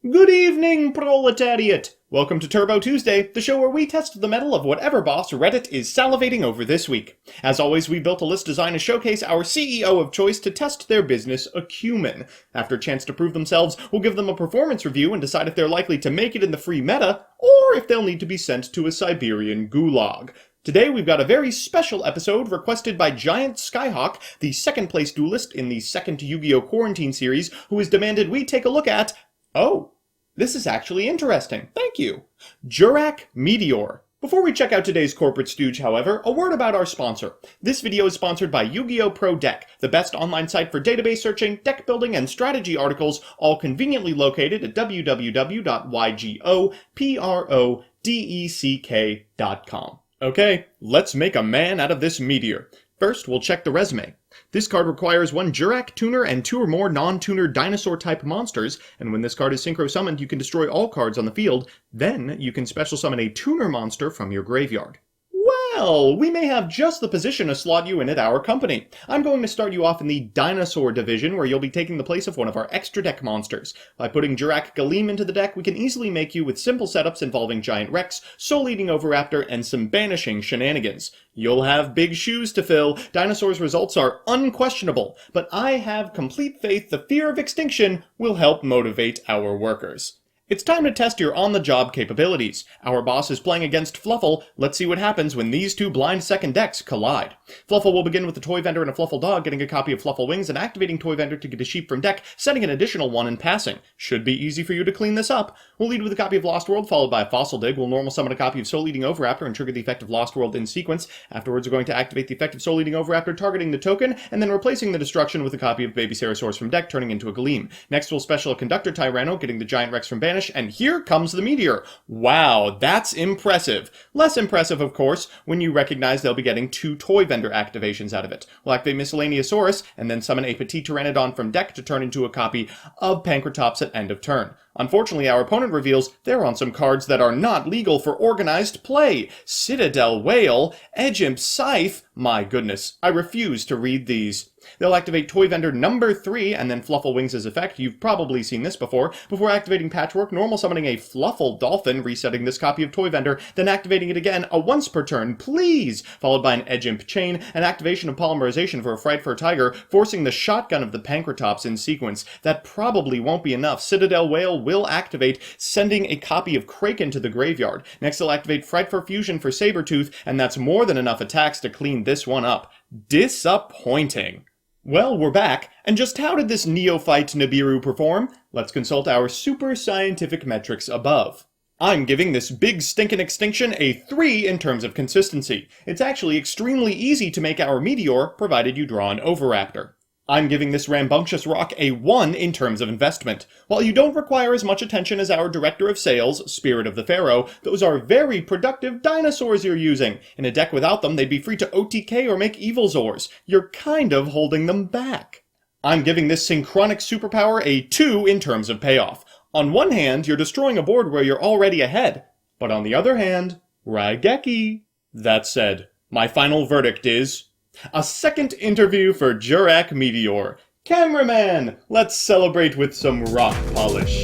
Good evening, proletariat! Welcome to Turbo Tuesday, the show where we test the mettle of whatever boss Reddit is salivating over this week. As always, we built a list designed to showcase our CEO of choice to test their business acumen. After a chance to prove themselves, we'll give them a performance review and decide if they're likely to make it in the free meta, or if they'll need to be sent to a Siberian gulag. Today we've got a very special episode requested by Giant Skyhawk, the second place duelist in the second Yu-Gi-Oh! Quarantine series, who has demanded we take a look at... Oh, this is actually interesting. Thank you. JURRAC METEOR. Before we check out today's corporate stooge, however, a word about our sponsor. This video is sponsored by Yu-Gi-Oh! Pro Deck, the best online site for database searching, deck building, and strategy articles, all conveniently located at www.ygoprodeck.com. Okay, let's make a man out of this meteor. First, we'll check the resume. This card requires one JURRAC tuner and two or more non-tuner dinosaur-type monsters, and when this card is synchro-summoned, you can destroy all cards on the field. Then, you can special summon a tuner monster from your graveyard. Well, we may have just the position to slot you in at our company. I'm going to start you off in the Dinosaur division, where you'll be taking the place of one of our extra deck monsters. By putting JURRAC Galeem into the deck, we can easily make you with simple setups involving Giant Rex, Soul Eating Oviraptor, and some banishing shenanigans. You'll have big shoes to fill. Dinosaur's results are unquestionable, but I have complete faith the fear of extinction will help motivate our workers. It's time to test your on-the-job capabilities. Our boss is playing against Fluffle. Let's see what happens when these two blind second decks collide. Fluffle will begin with the Toy Vendor and a Fluffle Dog, getting a copy of Fluffle Wings and activating Toy Vendor to get a sheep from deck, setting an additional one and passing. Should be easy for you to clean this up. We'll lead with a copy of Lost World, followed by a Fossil Dig. We'll normal summon a copy of Soul Eating Oviraptor and trigger the effect of Lost World in sequence. Afterwards, we're going to activate the effect of Soul Eating Oviraptor, targeting the token, and then replacing the destruction with a copy of Baby Ceresaurus from deck, turning into a Galeem. Next, we'll special a Conductor Tyranno, getting the Giant Rex from Banish, and here comes the Meteor. Wow, that's impressive. Less impressive, of course, when you recognize they'll be getting two Toy Vendor activations out of it. We'll activate Miscellaneousaurus, and then summon a Petit Pteranodon from deck to turn into a copy of Pankratops at end of turn. Unfortunately, our opponent reveals they're on some cards that are not legal for organized play. Citadel Whale, Edgeimp Scythe. My goodness, I refuse to read these. They'll activate Toy Vendor number 3 and then Fluffle Wings' effect. You've probably seen this before activating Patchwork, normal summoning a Fluffle Dolphin, resetting this copy of Toy Vendor, then activating it again once per turn, please, followed by an Edgeimp Chain, an activation of Polymerization for a Frightfur Tiger, forcing the shotgun of the Pankratops in sequence. That probably won't be enough. Citadel Whale will activate, sending a copy of Kraken to the graveyard. Next, they'll activate Frightfur Fusion for Sabertooth, and that's more than enough attacks to clean this one up. Disappointing. Well, we're back, and just how did this neophyte Nibiru perform? Let's consult our super scientific metrics above. I'm giving this big stinkin' extinction a 3 in terms of consistency. It's actually extremely easy to make our Meteor, provided you draw an Oviraptor. I'm giving this rambunctious rock a 1 in terms of investment. While you don't require as much attention as our Director of Sales, Spirit of the Pharaoh, those are very productive dinosaurs you're using. In a deck without them, they'd be free to OTK or make Evil Zors. You're kind of holding them back. I'm giving this synchronic superpower a 2 in terms of payoff. On one hand, you're destroying a board where you're already ahead. But on the other hand, Raigeki. That said, my final verdict is... a second interview for JURRAC METEOR. Cameraman, let's celebrate with some rock polish.